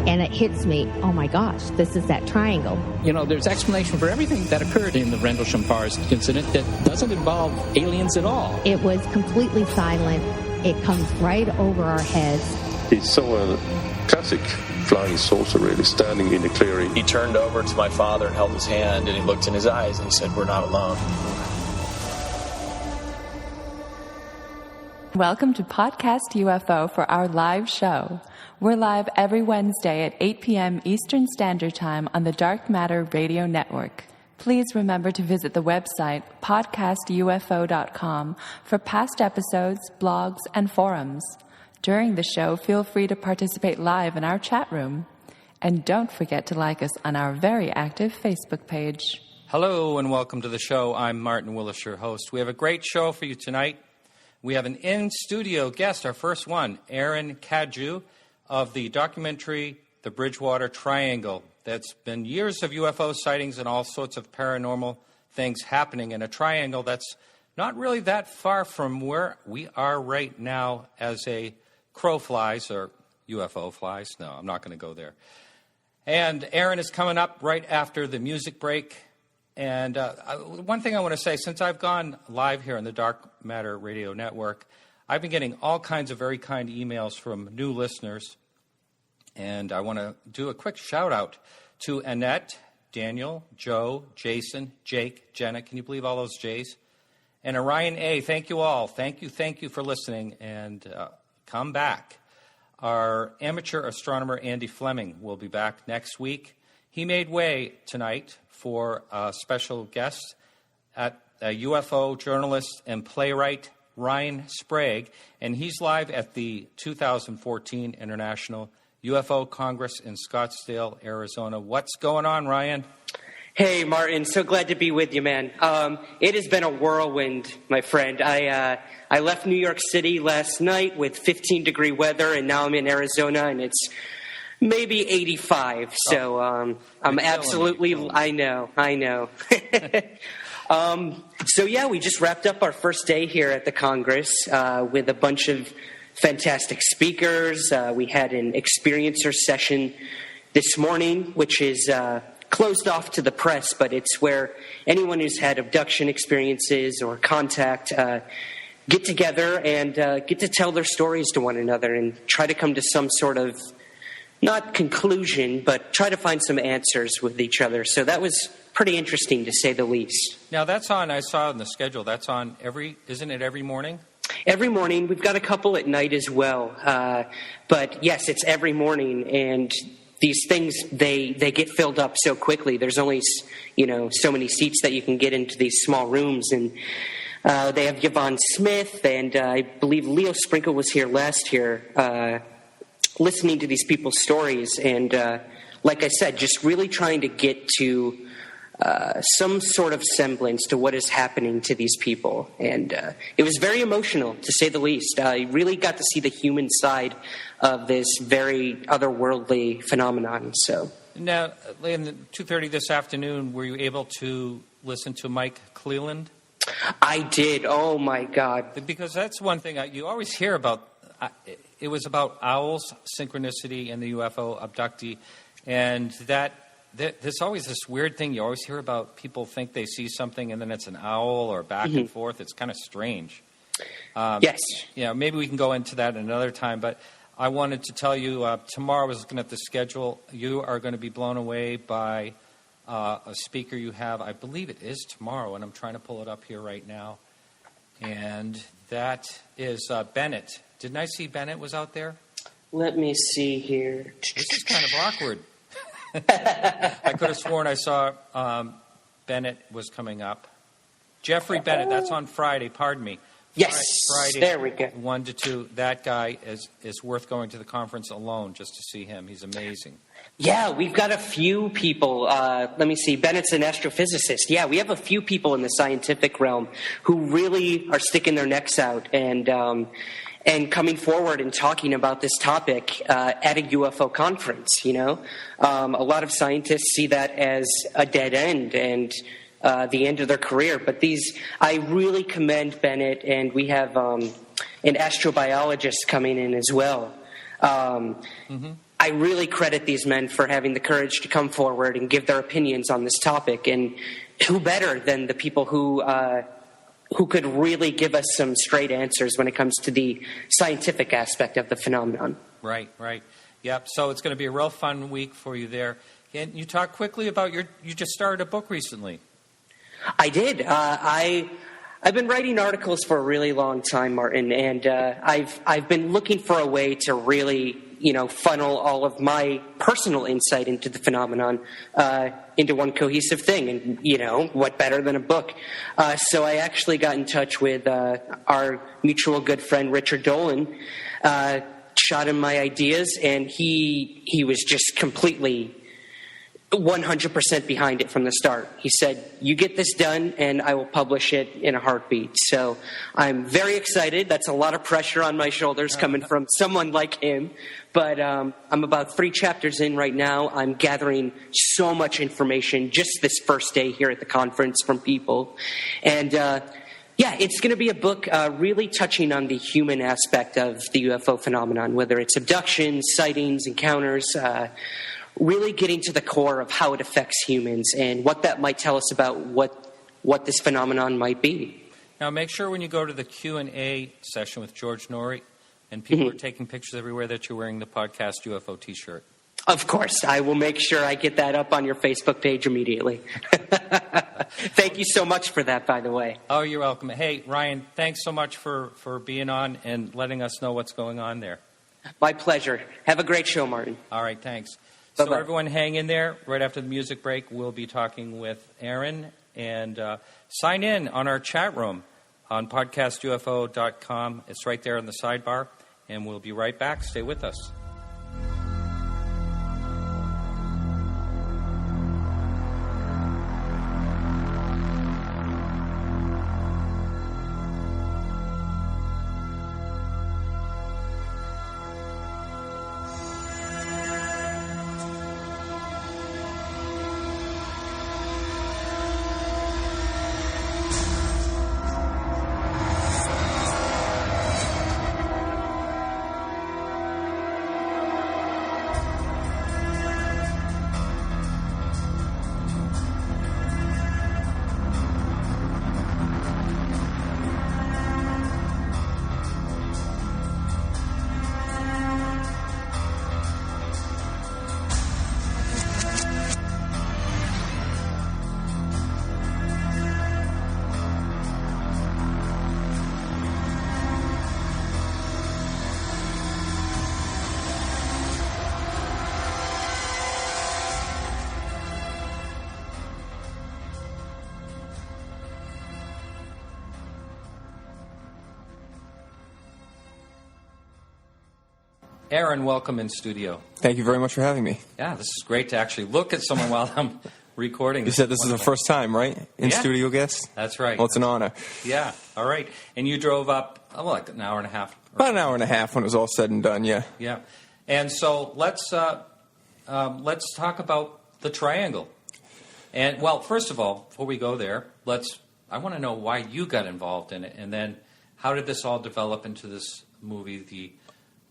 and it hits me, oh my gosh, this is that triangle. You know, there's explanation for everything that occurred in the Rendlesham Forest incident that doesn't involve aliens at all. It was completely silent. It comes right over our heads. He saw a classic flying saucer, really, standing in the clearing. He turned over to my father and held his hand, and he looked in his eyes and he said, "We're not alone." Welcome to Podcast UFO for our live show. We're live every Wednesday at 8 p.m. Eastern Standard Time on the Dark Matter Radio Network. Please remember to visit the website podcastufo.com for past episodes, blogs, and forums. During the show, feel free to participate live in our chat room. And don't forget to like us on our very active Facebook page. Hello and welcome to the show. I'm Martin Willis, your host. We have a great show for you tonight. We have an in-studio guest, our first one, Aaron Cadieux of the documentary The Bridgewater Triangle. That's been years of UFO sightings and all sorts of paranormal things happening in a triangle that's not really that far from where we are right now as a crow flies, or UFO flies. No, I'm not going to go there. And Aaron is coming up right after the music break. And one thing I want to say, since I've gone live here on the Dark Matter Radio Network, I've been getting all kinds of very kind emails from new listeners. And I want to do a quick shout-out to Annette, Daniel, Joe, Jason, Jake, Jenna. Can you believe all those J's? And Orion A. Thank you all. Thank you for listening. And come back. Our amateur astronomer, Andy Fleming, will be back next week. He made way tonight for a special guest at a UFO journalist and playwright, Ryan Sprague, and he's live at the 2014 International UFO Congress in Scottsdale, Arizona. What's going on, Ryan? Hey, Martin. So glad to be with you, man. It has been a whirlwind, my friend. I left New York City last night with 15-degree weather, and now I'm in Arizona, and it's maybe 85. So I'm absolutely, I know. So yeah, we just wrapped up our first day here at the Congress with a bunch of fantastic speakers. We had an experiencer session this morning, which is closed off to the press, but it's where anyone who's had abduction experiences or contact get together and get to tell their stories to one another and try to come to some sort of, not conclusion, but try to find some answers with each other. So that was pretty interesting, to say the least. Now that's on, I saw in the schedule, that's on isn't it every morning? Every morning. We've got a couple at night as well. But yes, it's every morning, and these things, they get filled up so quickly. There's only, so many seats that you can get into these small rooms, and they have Yvonne Smith, and I believe Leo Sprinkle was here last year, listening to these people's stories, and like I said, just really trying to get to some sort of semblance to what is happening to these people. And it was very emotional, to say the least. I really got to see the human side of this very otherworldly phenomenon. So now, in 2:30 this afternoon, were you able to listen to Mike Cleland? I did. Oh, my God. Because that's one thing you always hear about. It was about owls, synchronicity, and the UFO abductee. And there's always this weird thing. You always hear about people think they see something, and then it's an owl or back and forth. It's kind of strange. Yes. Maybe we can go into that another time. But I wanted to tell you, tomorrow I was looking at the schedule. You are going to be blown away by a speaker you have. I believe it is tomorrow, and I'm trying to pull it up here right now. And that is Bennett. Didn't I see Bennett was out there? Let me see here. This is kind of awkward. I could have sworn I saw Bennett was coming up. Jeffrey Bennett, that's on Friday, pardon me. Yes, Friday, there we go. 1 to 2. That guy is worth going to the conference alone just to see him. He's amazing. Yeah, we've got a few people. Let me see. Bennett's an astrophysicist. Yeah, we have a few people in the scientific realm who really are sticking their necks out and coming forward and talking about this topic at a UFO conference. A lot of scientists see that as a dead end and the end of their career. But I really commend Bennett, and we have an astrobiologist coming in as well. I really credit these men for having the courage to come forward and give their opinions on this topic. And who better than the people who could really give us some straight answers when it comes to the scientific aspect of the phenomenon. Right. Yep. So it's going to be a real fun week for you there. Can you talk quickly about you just started a book recently? I did. I've been writing articles for a really long time, Martin, and I've been looking for a way to really, funnel all of my personal insight into the phenomenon into one cohesive thing. And, what better than a book? So I actually got in touch with our mutual good friend, Richard Dolan, shot him my ideas, and he was just completely 100% behind it from the start. He said, you get this done and I will publish it in a heartbeat. So I'm very excited. That's a lot of pressure on my shoulders coming from someone like him. But I'm about 3 chapters in right now. I'm gathering so much information just this first day here at the conference from people. And it's going to be a book really touching on the human aspect of the UFO phenomenon, whether it's abductions, sightings, encounters, really getting to the core of how it affects humans and what that might tell us about what this phenomenon might be. Now, make sure when you go to the Q&A session with George Norrie, and people are taking pictures everywhere, that you're wearing the Podcast UFO T-shirt. Of course. I will make sure I get that up on your Facebook page immediately. Thank you so much for that, by the way. Oh, you're welcome. Hey, Ryan, thanks so much for being on and letting us know what's going on there. My pleasure. Have a great show, Martin. All right, thanks. Bye-bye. So everyone hang in there. Right after the music break, we'll be talking with Aaron. And sign in on our chat room on podcastufo.com. It's right there in the sidebar. And we'll be right back. Stay with us. Aaron, welcome in studio. Thank you very much for having me. Yeah, this is great to actually look at someone while I'm recording. You said this is the first time, right? In-studio guest? That's right. Well, it's an honor. Yeah, all right. And you drove up, like an hour and a half? About an hour and a half when it was all said and done, yeah. Yeah. And so let's talk about the triangle. And, well, first of all, before we go there, I want to know why you got involved in it, and then how did this all develop into this movie, the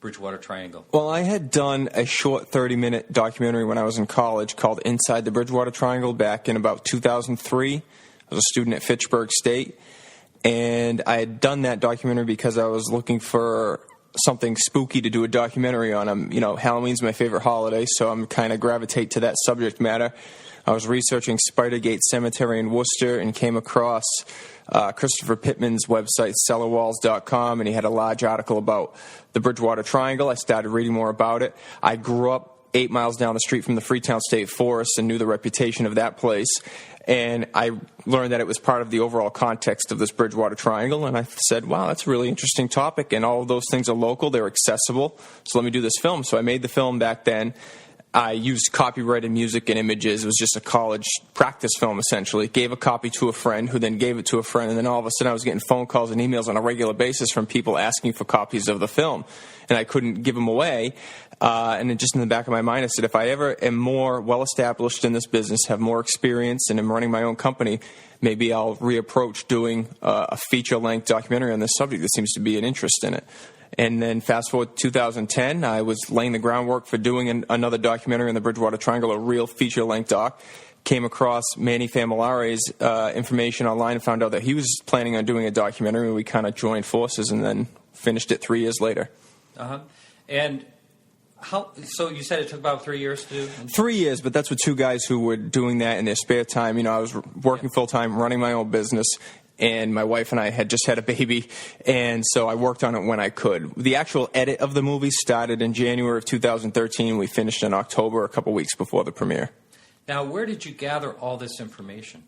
Bridgewater Triangle? Well, I had done a short 30-minute documentary when I was in college called Inside the Bridgewater Triangle back in about 2003. I was a student at Fitchburg State, and I had done that documentary because I was looking for something spooky to do a documentary on. Halloween's my favorite holiday, so I'm kind of gravitate to that subject matter. I was researching Spidergate Cemetery in Worcester and came across Christopher Pittman's website, cellarwalls.com, and he had a large article about the Bridgewater Triangle. I started reading more about it. I grew up 8 miles down the street from the Freetown State Forest and knew the reputation of that place. And I learned that it was part of the overall context of this Bridgewater Triangle. And I said, wow, that's a really interesting topic. And all of those things are local. They're accessible. So let me do this film. So I made the film back then. I used copyrighted music and images. It was just a college practice film, essentially. Gave a copy to a friend who then gave it to a friend. And then all of a sudden I was getting phone calls and emails on a regular basis from people asking for copies of the film. And I couldn't give them away. And then just in the back of my mind, I said, if I ever am more well-established in this business, have more experience, and am running my own company, maybe I'll reapproach doing a feature-length documentary on this subject. There seems to be an interest in it. And then fast forward to 2010, I was laying the groundwork for doing another documentary on the Bridgewater Triangle, a real feature-length doc. Came across Manny Famillare's information online and found out that he was planning on doing a documentary, and we kind of joined forces and then finished it 3 years later. Uh-huh. And so you said it took about 3 years to do? 3 years, but that's with two guys who were doing that in their spare time. I was working full-time, running my own business, and my wife and I had just had a baby, and so I worked on it when I could. The actual edit of the movie started in January of 2013. We finished in October, a couple weeks before the premiere. Now, where did you gather all this information?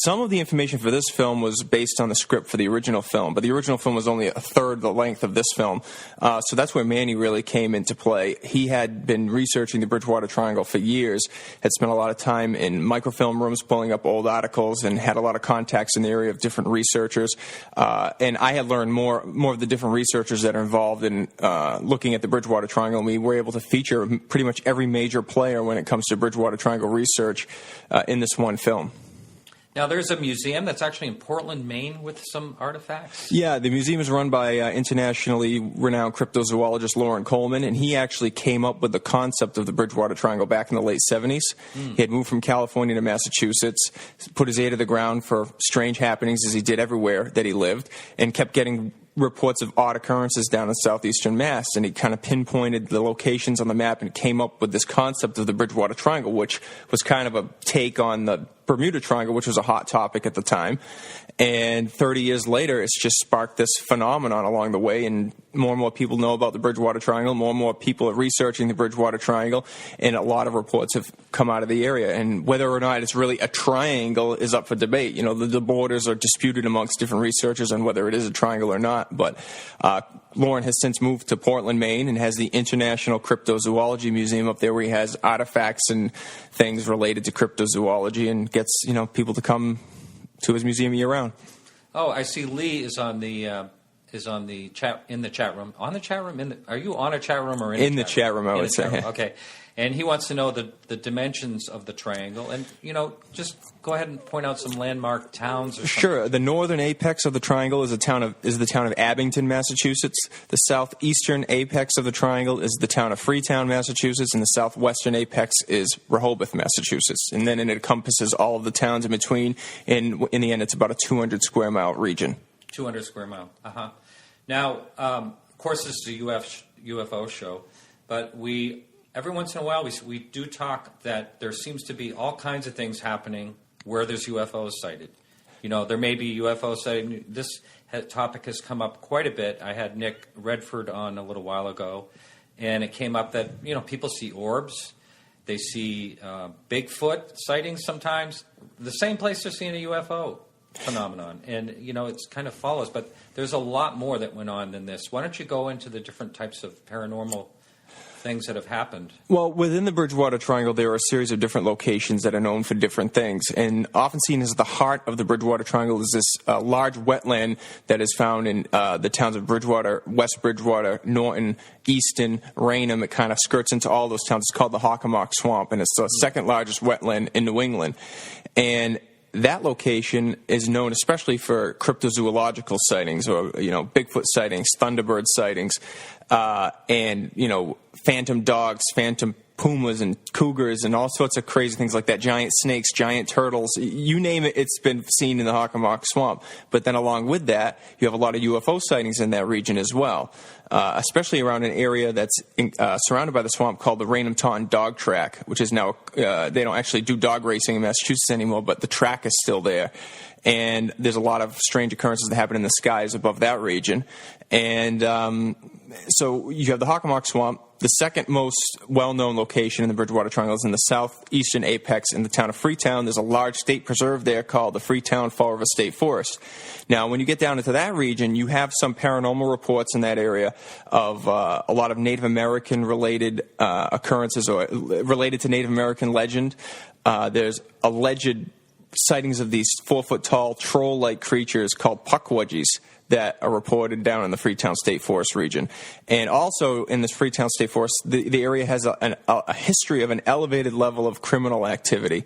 Some of the information for this film was based on the script for the original film, but the original film was only a third the length of this film. So that's where Manny really came into play. He had been researching the Bridgewater Triangle for years, had spent a lot of time in microfilm rooms pulling up old articles, and had a lot of contacts in the area of different researchers. And I had learned more of the different researchers that are involved in looking at the Bridgewater Triangle, and we were able to feature pretty much every major player when it comes to Bridgewater Triangle research in this one film. Now, there's a museum that's actually in Portland, Maine, with some artifacts? Yeah, the museum is run by internationally renowned cryptozoologist Loren Coleman, and he actually came up with the concept of the Bridgewater Triangle back in the late 70s. He had moved from California to Massachusetts, put his ear to the ground for strange happenings, as he did everywhere that he lived, and kept getting reports of odd occurrences down in southeastern Mass, and he kind of pinpointed the locations on the map and came up with this concept of the Bridgewater Triangle, which was kind of a take on the Bermuda Triangle, which was a hot topic at the time. And 30 years later, it's just sparked this phenomenon along the way, and more people know about the Bridgewater Triangle, more and more people are researching the Bridgewater Triangle, and a lot of reports have come out of the area. And whether or not it's really a triangle is up for debate. The borders are disputed amongst different researchers on whether it is a triangle or not. But Loren has since moved to Portland, Maine, and has the International Cryptozoology Museum up there, where he has artifacts and things related to cryptozoology, and gets people to come to his museum year round. Oh, I see. Lee is on the chat in the chat room. On the chat room? Are you on a chat room or in the chat room? I would say. Okay, and he wants to know the dimensions of the triangle, and just go ahead and point out some landmark towns. Or sure. The northern apex of the triangle is the town of Abington, Massachusetts. The southeastern apex of the triangle is the town of Freetown, Massachusetts, and the southwestern apex is Rehoboth, Massachusetts. And then it encompasses all of the towns in between. And in the end, it's about a 200 square mile region. 200 square mile. Uh-huh. Now, of course, this is a UFO show, but every once in a while we do talk that there seems to be all kinds of things happening where there's UFOs sighted. There may be UFO sighting. This topic has come up quite a bit. I had Nick Redford on a little while ago, and it came up that people see orbs. They see Bigfoot sightings sometimes. The same place they're seeing a UFO phenomenon, and it's kind of follows, but there's a lot more that went on than this. Why don't you go into the different types of paranormal things that have happened? Well, within the Bridgewater Triangle, there are a series of different locations that are known for different things, and often seen as the heart of the Bridgewater Triangle is this large wetland that is found in the towns of Bridgewater, West Bridgewater, Norton, Easton, Raynham. It kind of skirts into all those towns. It's called the Hockomock Swamp, and it's the second largest wetland in New England. And that location is known especially for cryptozoological sightings, or Bigfoot sightings, Thunderbird sightings, and phantom dogs, phantom pumas and cougars, and all sorts of crazy things like that. Giant snakes, giant turtles, you name it, it's been seen in the Hockomock Swamp. But then along with that, you have a lot of UFO sightings in that region as well, especially around an area that's surrounded by the swamp called the Raynham-Taunton Dog Track, which is now, they don't actually do dog racing in Massachusetts anymore, but the track is still there. And there's a lot of strange occurrences that happen in the skies above that region. And so you have the Hockomock Swamp. The second most well-known location in the Bridgewater Triangle is in the southeastern apex in the town of Freetown. There's a large state preserve there called the Freetown Fall River State Forest. Now, when you get down into that region, you have some paranormal reports in that area of a lot of Native American-related occurrences, or related to Native American legend. There's alleged sightings of these 4-foot-tall troll-like creatures called puckwudgies that are reported down in the Freetown State Forest region. And also in this Freetown State Forest, the area has a history of an elevated level of criminal activity.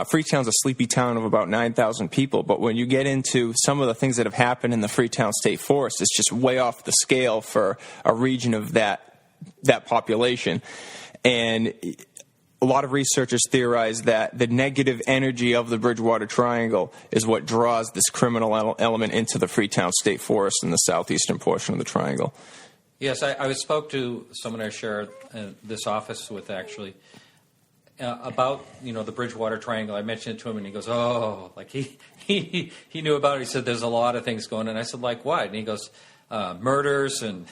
Freetown's a sleepy town of about 9,000 people, but when you get into some of the things that have happened in the Freetown State Forest, it's just way off the scale for a region of that population. And a lot of researchers theorize that the negative energy of the Bridgewater Triangle is what draws this criminal element into the Freetown State Forest in the southeastern portion of the triangle. Yes, I spoke to someone I share this office with, actually, about the Bridgewater Triangle. I mentioned it to him, and he goes, "Oh, like he knew about it." He said, "There's a lot of things going on." And I said, "Like what?" And he goes, "Murders and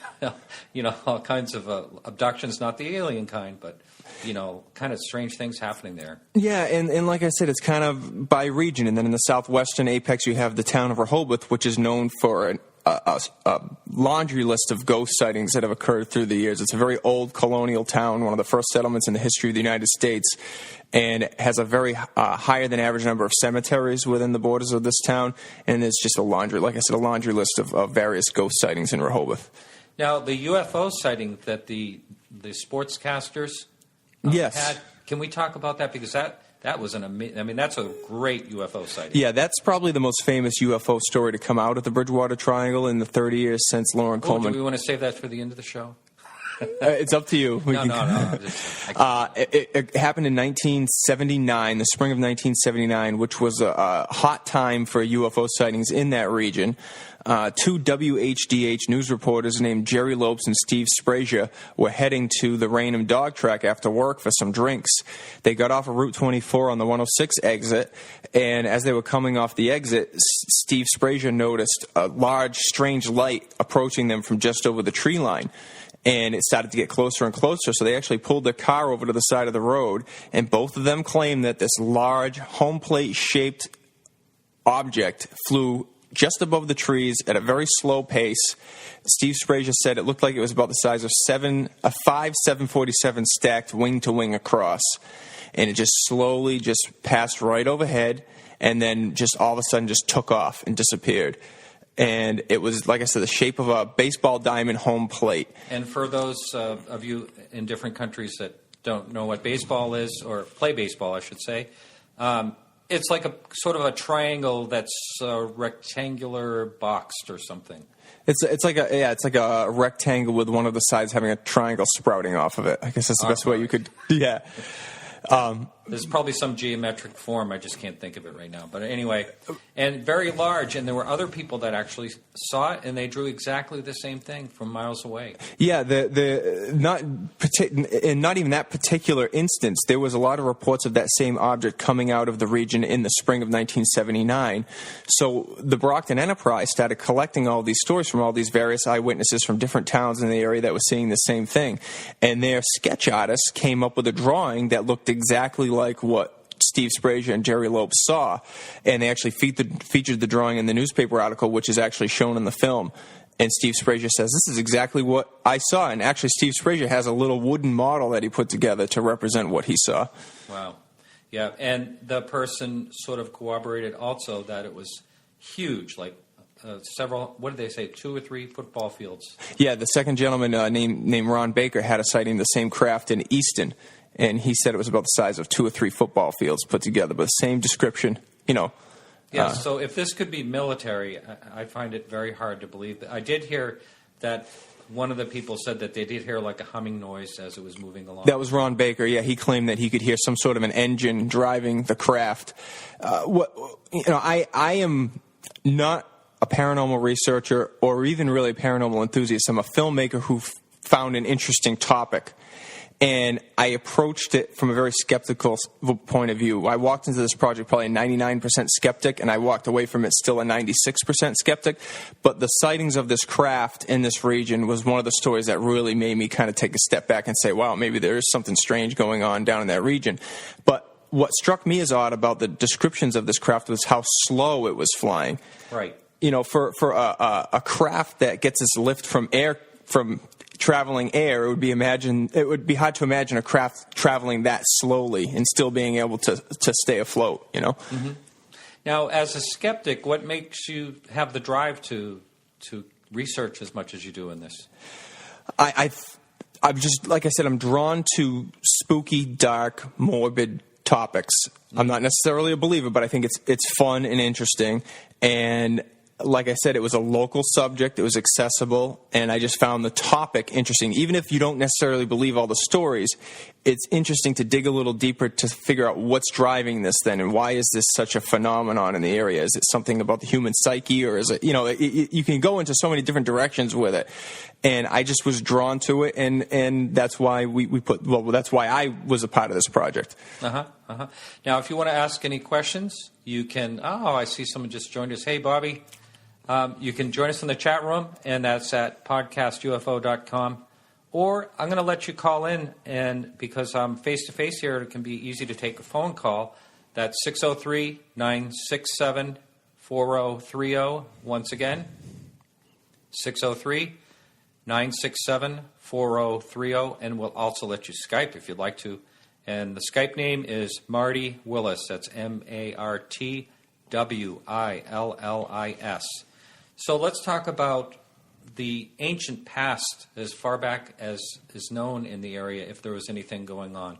all kinds of abductions, not the alien kind, but kind of strange things happening there." Yeah, and like I said, it's kind of by region. And then in the southwestern apex, you have the town of Rehoboth, which is known for a laundry list of ghost sightings that have occurred through the years. It's a very old colonial town, one of the first settlements in the history of the United States, and it has a very higher than average number of cemeteries within the borders of this town. And it's just a laundry list of various ghost sightings in Rehoboth. Now, the UFO sighting that the sportscasters yes. had, can we talk about that? Because that was that's a great UFO sighting. Yeah, that's probably the most famous UFO story to come out of the Bridgewater Triangle in the 30 years since Lauren Coleman. Do we want to save that for the end of the show? It's up to you. No. It happened in 1979, the spring of 1979, which was a hot time for UFO sightings in that region. Two WHDH news reporters named Jerry Lopes and Steve Sprazier were heading to the Raynham dog track after work for some drinks. They got off of Route 24 on the 106 exit, and as they were coming off the exit, Steve Sprazier noticed a large, strange light approaching them from just over the tree line. And it started to get closer and closer, so they actually pulled their car over to the side of the road, and both of them claimed that this large, home plate-shaped object flew just above the trees at a very slow pace. Steve Sprazier said it looked like it was about the size of five 747 stacked wing-to-wing across. And it just slowly just passed right overhead, and then just all of a sudden just took off and disappeared. And it was, like I said, the shape of a baseball diamond home plate. And for those of you in different countries that don't know what baseball is, or play baseball, I should say, it's like a sort of a triangle that's rectangular boxed or something. It's like a rectangle with one of the sides having a triangle sprouting off of it. I guess that's the best way you could. Yeah. There's probably some geometric form. I just can't think of it right now. But anyway, and very large. And there were other people that actually saw it, and they drew exactly the same thing from miles away. Yeah, not even that particular instance. There was a lot of reports of that same object coming out of the region in the spring of 1979. So the Brockton Enterprise started collecting all these stories from all these various eyewitnesses from different towns in the area that were seeing the same thing. And their sketch artists came up with a drawing that looked exactly like what Steve Sprazier and Jerry Lopes saw, and they actually featured the drawing in the newspaper article, which is actually shown in the film. And Steve Sprazier says, "This is exactly what I saw." And actually, Steve Sprazier has a little wooden model that he put together to represent what he saw. Wow. Yeah, and the person sort of corroborated also that it was huge, like several, what did they say, 2 or 3 football fields? Yeah, the second gentleman named Ron Baker had a sighting of the same craft in Easton. And he said it was about the size of 2 or 3 football fields put together, but the same description, Yeah, so if this could be military, I find it very hard to believe. I did hear that one of the people said that they did hear like a humming noise as it was moving along. That was Ron Baker, yeah. He claimed that he could hear some sort of an engine driving the craft. I am not a paranormal researcher or even really a paranormal enthusiast. I'm a filmmaker who found an interesting topic. And I approached it from a very skeptical point of view. I walked into this project probably a 99% skeptic, and I walked away from it still a 96% skeptic. But the sightings of this craft in this region was one of the stories that really made me kind of take a step back and say, wow, maybe there is something strange going on down in that region. But what struck me as odd about the descriptions of this craft was how slow it was flying. Right. For a craft that gets its lift from traveling air, it would be hard to imagine a craft traveling that slowly and still being able to stay afloat, Mm-hmm. Now, as a skeptic, what makes you have the drive to to research as much as you do in this? I'm just, like I said, I'm drawn to spooky, dark, morbid topics. I'm not necessarily a believer, but I think it's fun and interesting. And like I said, it was a local subject. It was accessible, and I just found the topic interesting. Even if you don't necessarily believe all the stories, it's interesting to dig a little deeper to figure out what's driving this then, and why is this such a phenomenon in the area? Is it something about the human psyche, or is it, you can go into so many different directions with it. And I just was drawn to it, and that's why that's why I was a part of this project. Now, if you want to ask any questions, you can. Oh, I see someone just joined us. Hey, Bobby. You can join us in the chat room, and that's at podcastufo.com. Or I'm going to let you call in, and because I'm face-to-face here, it can be easy to take a phone call. That's 603-967-4030. Once again, 603-967-4030. And we'll also let you Skype if you'd like to. And the Skype name is Marty Willis. That's MartyWillis. So let's talk about the ancient past as far back as is known in the area, if there was anything going on.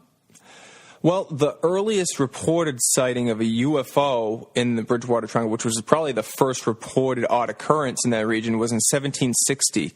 Well, the earliest reported sighting of a UFO in the Bridgewater Triangle, which was probably the first reported odd occurrence in that region, was in 1760.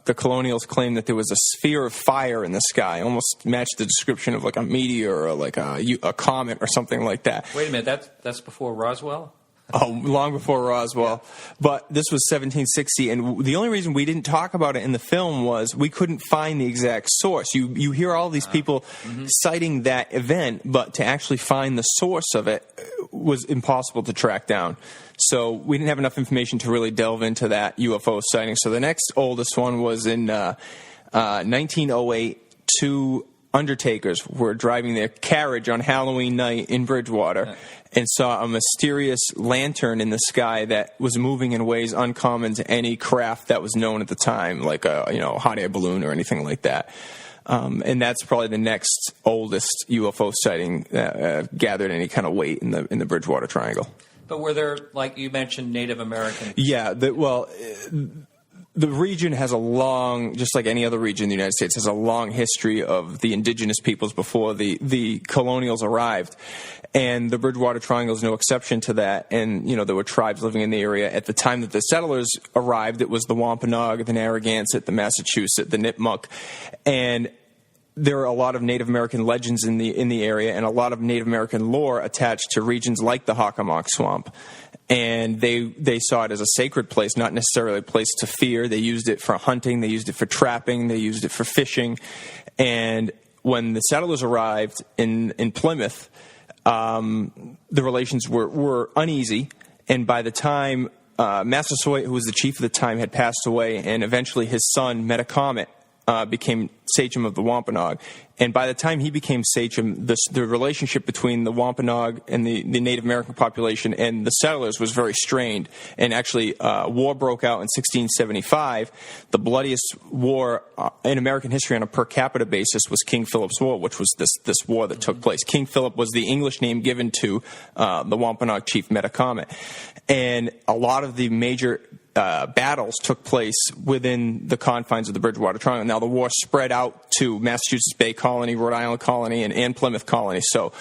The colonials claimed that there was a sphere of fire in the sky, almost matched the description of like a meteor or like a comet or something like that. Wait a minute, that's before Roswell? Oh, long before Roswell. Yeah. But this was 1760, and the only reason we didn't talk about it in the film was we couldn't find the exact source. You hear all these people citing that event, but to actually find the source of it was impossible to track down. So we didn't have enough information to really delve into that UFO sighting. So the next oldest one was in 1908, two undertakers were driving their carriage on Halloween night in Bridgewater and saw a mysterious lantern in the sky that was moving in ways uncommon to any craft that was known at the time, like a hot air balloon or anything like that. And that's probably the next oldest UFO sighting that gathered any kind of weight in the Bridgewater Triangle. But were there, like you mentioned, Native American? Yeah, the region has a long, just like any other region in the United States, has a long history of the indigenous peoples before the colonials arrived. And the Bridgewater Triangle is no exception to that. And, there were tribes living in the area. At the time that the settlers arrived, it was the Wampanoag, the Narragansett, the Massachusetts, the Nipmuc. And there are a lot of Native American legends in the area and a lot of Native American lore attached to regions like the Hockomock Swamp. And they saw it as a sacred place, not necessarily a place to fear. They used it for hunting. They used it for trapping. They used it for fishing. And when the settlers arrived in Plymouth, the relations were uneasy. And by the time Massasoit, who was the chief at the time, had passed away, and eventually his son, Metacomet, became sachem of the Wampanoag. And by the time he became sachem, the relationship between the Wampanoag and the Native American population and the settlers was very strained. And actually, war broke out in 1675. The bloodiest war in American history on a per capita basis was King Philip's War, which was this war that took place. King Philip was the English name given to the Wampanoag chief Metacomet. And a lot of the major battles took place within the confines of the Bridgewater Triangle. Now, the war spread out to Massachusetts Bay Colony, Rhode Island Colony, and Plymouth Colony. So,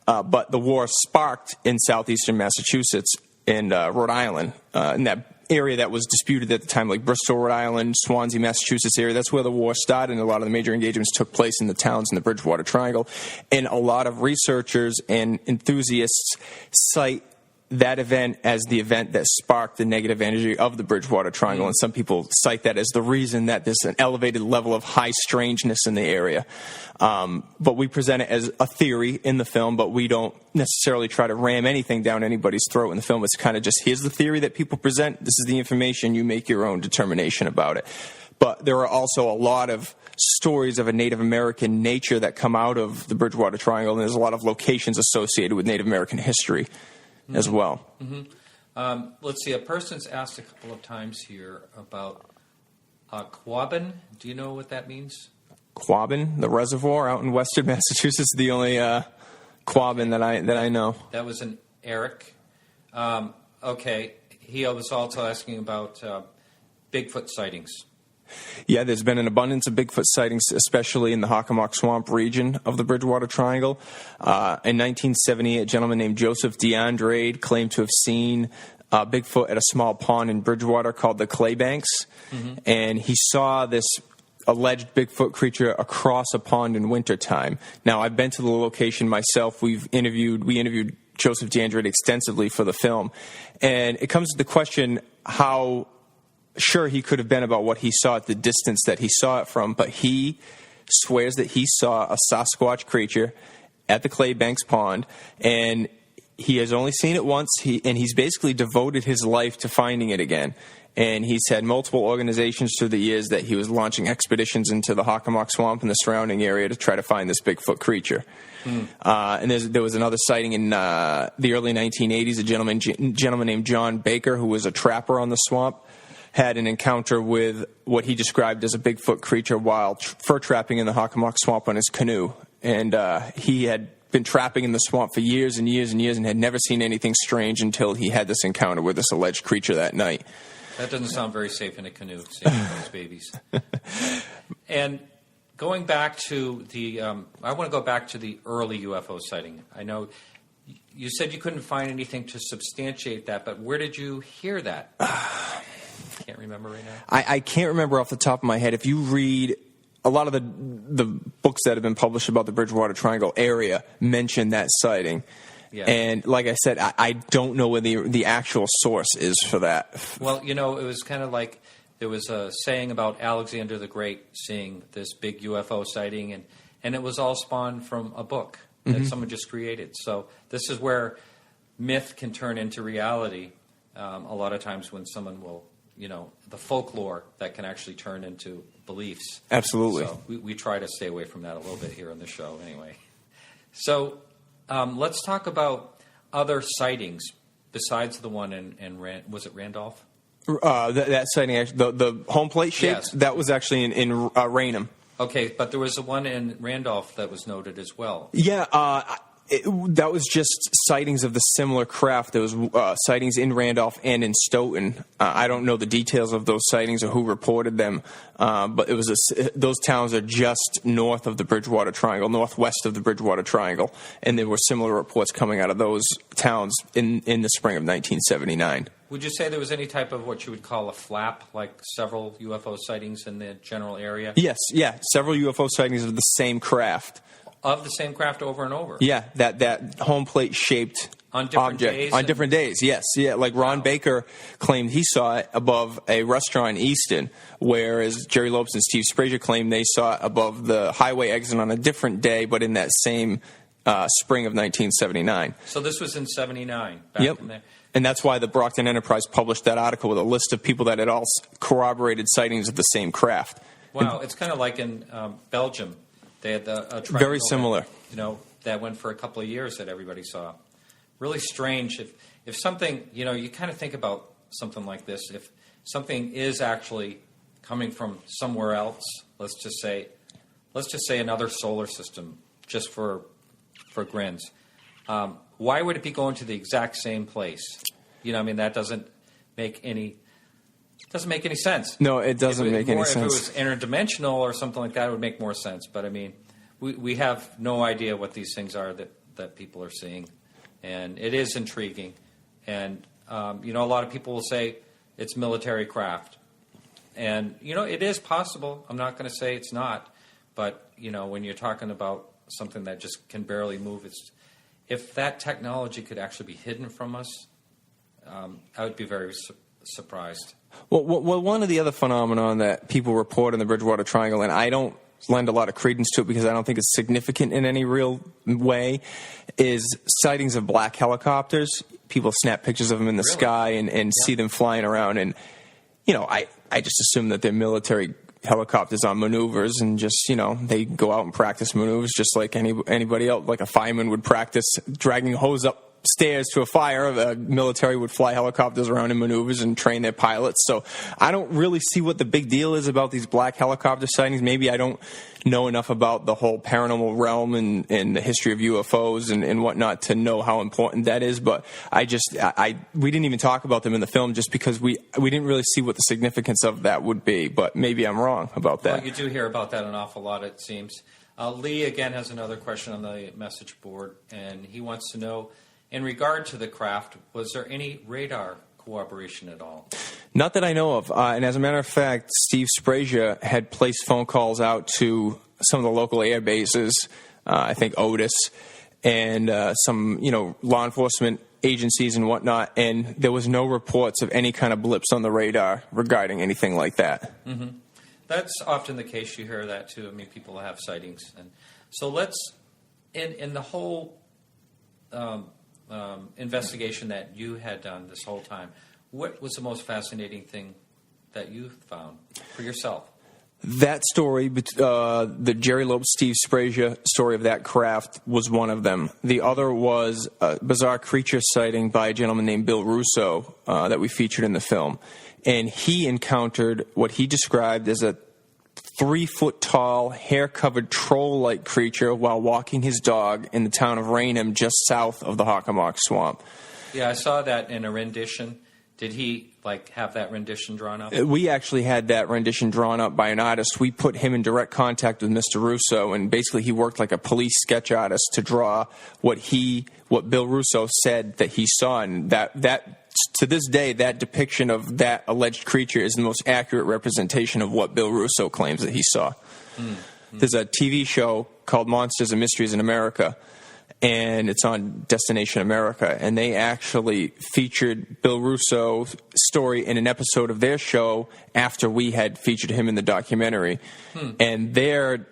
but the war sparked in southeastern Massachusetts and Rhode Island, in that area that was disputed at the time, like Bristol, Rhode Island, Swansea, Massachusetts area. That's where the war started, and a lot of the major engagements took place in the towns in the Bridgewater Triangle. And a lot of researchers and enthusiasts cite that event as the event that sparked the negative energy of the Bridgewater Triangle, and some people cite that as the reason that there's an elevated level of high strangeness in the area. But we present it as a theory in the film, but we don't necessarily try to ram anything down anybody's throat in the film. It's kind of just, here's the theory that people present, this is the information, you make your own determination about it. But there are also a lot of stories of a Native American nature that come out of the Bridgewater Triangle, and there's a lot of locations associated with Native American history as well. Let's see, a person's asked a couple of times here about Quabbin. Do you know what that means? Quabbin, the reservoir out in western Massachusetts, the only Quabbin that I know. That was an Eric. Okay, he was also asking about Bigfoot sightings? Yeah, there's been an abundance of Bigfoot sightings, especially in the Hockomock Swamp region of the Bridgewater Triangle. In 1978, a gentleman named Joseph DeAndrade claimed to have seen Bigfoot at a small pond in Bridgewater called the Claybanks, and he saw this alleged Bigfoot creature across a pond in wintertime. Now, I've been to the location myself. We interviewed Joseph DeAndrade extensively for the film, and it comes to the question how sure he could have been about what he saw at the distance that he saw it from, but he swears that he saw a Sasquatch creature at the Claybanks Pond, and he has only seen it once, and he's basically devoted his life to finding it again. And he's had multiple organizations through the years that he was launching expeditions into the Hockomock Swamp and the surrounding area to try to find this Bigfoot creature. And there was another sighting in the early 1980s. A gentleman named John Baker, who was a trapper on the swamp, had an encounter with what he described as a Bigfoot creature while fur trapping in the Hockomock Swamp on his canoe. And he had been trapping in the swamp for years and years and years and had never seen anything strange until he had this encounter with this alleged creature that night. That doesn't sound very safe in a canoe, seeing those babies. And going back to I want to go back to the early UFO sighting. I know you said you couldn't find anything to substantiate that, but where did you hear that? Can't remember right now. I can't remember off the top of my head. If you read a lot of the books that have been published about the Bridgewater Triangle area, mention that sighting. Yeah. And like I said, I don't know where the actual source is for that. Well, it was kind of like there was a saying about Alexander the Great seeing this big UFO sighting, and it was all spawned from a book that someone just created. So this is where myth can turn into reality a lot of times when someone will, the folklore that can actually turn into beliefs. Absolutely. So we try to stay away from that a little bit here on the show anyway. So let's talk about other sightings besides the one in was it Randolph? That sighting, actually, the home plate shape, yes. That was actually in Raynham. Okay, but there was the one in Randolph that was noted as well. Yeah, that was just sightings of the similar craft. There was sightings in Randolph and in Stoughton. I don't know the details of those sightings or who reported them, but it was those towns are just north of the Bridgewater Triangle, northwest of the Bridgewater Triangle, and there were similar reports coming out of those towns in the spring of 1979. Would you say there was any type of what you would call a flap, like several UFO sightings in the general area? Yes, yeah, several UFO sightings of the same craft. Of the same craft over and over? Yeah, that home plate shaped on different object. Days? On different days, yes. Yeah, like Ron Baker claimed he saw it above a restaurant in Easton, whereas Jerry Lopes and Steve Sprazier claimed they saw it above the highway exit on a different day, but in that same spring of 1979. So this was in 79, back in there. And that's why the Brockton Enterprise published that article with a list of people that had all corroborated sightings of the same craft. Wow, it's kind of like in Belgium. They had a triangle very similar. That went for a couple of years that everybody saw. Really strange. If something, you kind of think about something like this. If something is actually coming from somewhere else, let's just say another solar system, just for grins. Why would it be going to the exact same place? That doesn't make any sense. No, it doesn't make any sense. If it was interdimensional or something like that, it would make more sense. But we have no idea what these things are that people are seeing, and it is intriguing. And a lot of people will say it's military craft, and it is possible. I'm not going to say it's not, but when you're talking about something that just can barely move, if that technology could actually be hidden from us, I would be very surprised. Well, one of the other phenomenon that people report in the Bridgewater Triangle, and I don't lend a lot of credence to it because I don't think it's significant in any real way, is sightings of black helicopters. People snap pictures of them in the sky and see them flying around. And, I just assume that they're military helicopters on maneuvers and just, they go out and practice maneuvers just like anybody else, like a fireman would practice dragging a hose up stairs to a fire. The military would fly helicopters around in maneuvers and train their pilots. So I don't really see what the big deal is about these black helicopter sightings. Maybe I don't know enough about the whole paranormal realm and the history of UFOs and whatnot to know how important that is. But we didn't even talk about them in the film just because we didn't really see what the significance of that would be. But maybe I'm wrong about that. Well, you do hear about that an awful lot, it seems. Lee, again, has another question on the message board, and he wants to know, in regard to the craft, was there any radar cooperation at all? Not that I know of. And as a matter of fact, Steve Sprazier had placed phone calls out to some of the local air bases, I think Otis, and some, law enforcement agencies and whatnot, and there was no reports of any kind of blips on the radar regarding anything like that. Mm-hmm. That's often the case. You hear that, too. I mean, people have sightings. And so let's, in the whole investigation that you had done this whole time, what was the most fascinating thing that you found for yourself? That story, the Jerry Loeb, Steve Sprazier story of that craft was one of them. The other was a bizarre creature sighting by a gentleman named Bill Russo that we featured in the film. And he encountered what he described as a 3-foot-tall, hair-covered troll-like creature while walking his dog in the town of Raynham, just south of the Hockomock Swamp. Yeah, I saw that in a rendition. Did he, have that rendition drawn up? We actually had that rendition drawn up by an artist. We put him in direct contact with Mr. Russo, and basically he worked like a police sketch artist to draw what Bill Russo said that he saw. And that to this day, that depiction of that alleged creature is the most accurate representation of what Bill Russo claims that he saw. Mm-hmm. There's a TV show called Monsters and Mysteries in America, and it's on Destination America, and they actually featured Bill Russo's story in an episode of their show after we had featured him in the documentary. And their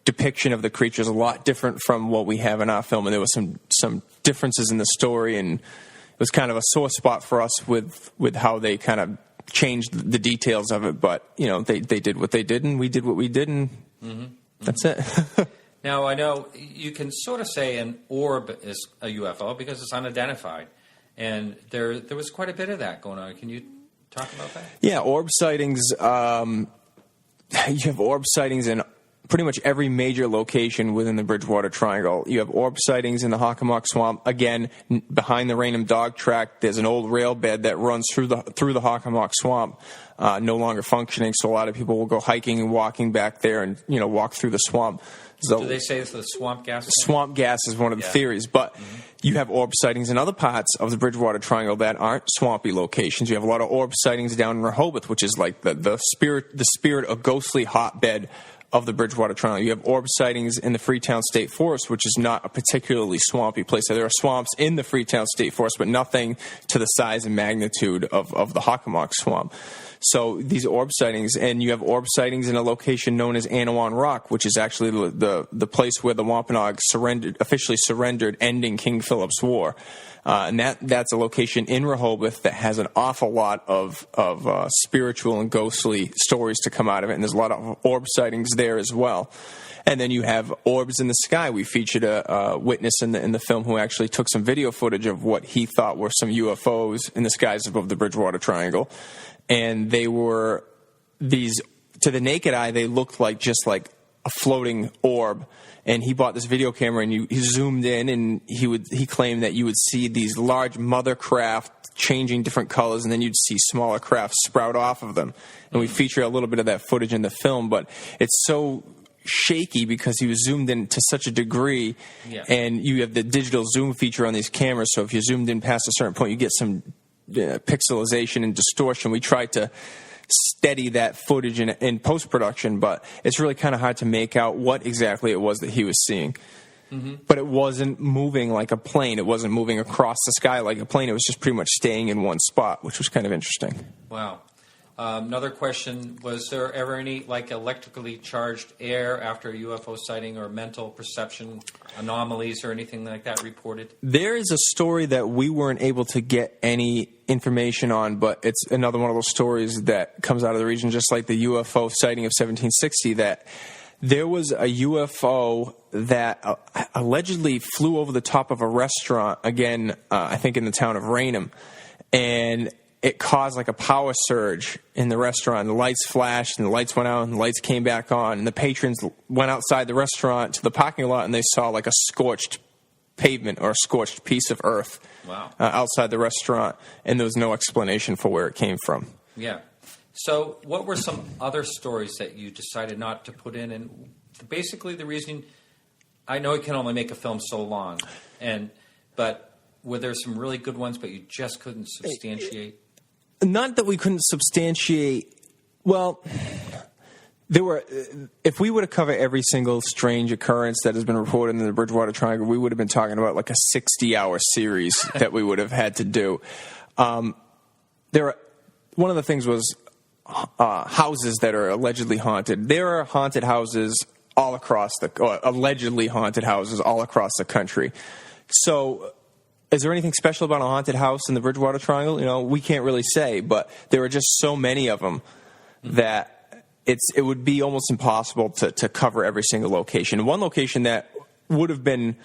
depiction of the creature is a lot different from what we have in our film, and there was some differences in the story, and it was kind of a sore spot for us with how they kind of changed the details of it. But, they did what they did, and we did what we did, and that's it. Now, I know you can sort of say an orb is a UFO because it's unidentified, and there was quite a bit of that going on. Can you talk about that? Yeah, orb sightings. You have orb sightings in pretty much every major location within the Bridgewater Triangle. You have orb sightings in the Hockomock Swamp. Again, behind the Raynham Dog Track, there's an old rail bed that runs through the Hockomock Swamp, no longer functioning. So a lot of people will go hiking and walking back there and walk through the swamp. So, do they say it's the swamp gas? Swamp gas is one of the theories, but you have orb sightings in other parts of the Bridgewater Triangle that aren't swampy locations. You have a lot of orb sightings down in Rehoboth, which is like the spirit of ghostly hotbed of the Bridgewater Triangle. You have orb sightings in the Freetown State Forest, which is not a particularly swampy place. So there are swamps in the Freetown State Forest, but nothing to the size and magnitude of the Hockomock Swamp. So these orb sightings, and you have orb sightings in a location known as Anawan Rock, which is actually the place where the Wampanoag officially surrendered, ending King Philip's War. And that's a location in Rehoboth that has an awful lot of spiritual and ghostly stories to come out of it, and there's a lot of orb sightings there as well. And then you have orbs in the sky. We featured a witness in the film who actually took some video footage of what he thought were some UFOs in the skies above the Bridgewater Triangle. And they were these, to the naked eye, they looked like just like a floating orb. And he bought this video camera and he zoomed in, and he claimed that you would see these large mother craft changing different colors, and then you'd see smaller craft sprout off of them. And we feature a little bit of that footage in the film, but it's so shaky because he was zoomed in to such a degree, and you have the digital zoom feature on these cameras, so if you zoomed in past a certain point, you get some pixelization and distortion. We tried to steady that footage in post-production, but it's really kind of hard to make out what exactly it was that he was seeing. Mm-hmm. But it wasn't moving like a plane. It wasn't moving across the sky like a plane. It was just pretty much staying in one spot, which was kind of interesting. Wow. Another question, was there ever any electrically charged air after a UFO sighting, or mental perception anomalies or anything like that reported? There is a story that we weren't able to get any information on, but it's another one of those stories that comes out of the region, just like the UFO sighting of 1760, that There was a UFO that allegedly flew over the top of a restaurant, again, I think in the town of Raynham, and it caused like a power surge in the restaurant. The lights flashed, and the lights went out, and the lights came back on, and the patrons went outside the restaurant to the parking lot, and they saw like a scorched pavement or a scorched piece of earth outside the restaurant, and there was no explanation for where it came from. Yeah. So what were some other stories that you decided not to put in? And basically the reason, I know it can only make a film so long, but were there some really good ones but you just couldn't substantiate? Not that we couldn't substantiate. Well, there were. If we were to cover every single strange occurrence that has been reported in the Bridgewater Triangle, we would have been talking about like a 60-hour series that we would have had to do. One of the things was houses that are allegedly haunted. There are haunted houses all across allegedly haunted houses all across the country. So, is there anything special about a haunted house in the Bridgewater Triangle? You know, we can't really say, but there are just so many of them that it would be almost impossible to cover every single location. One location that would have been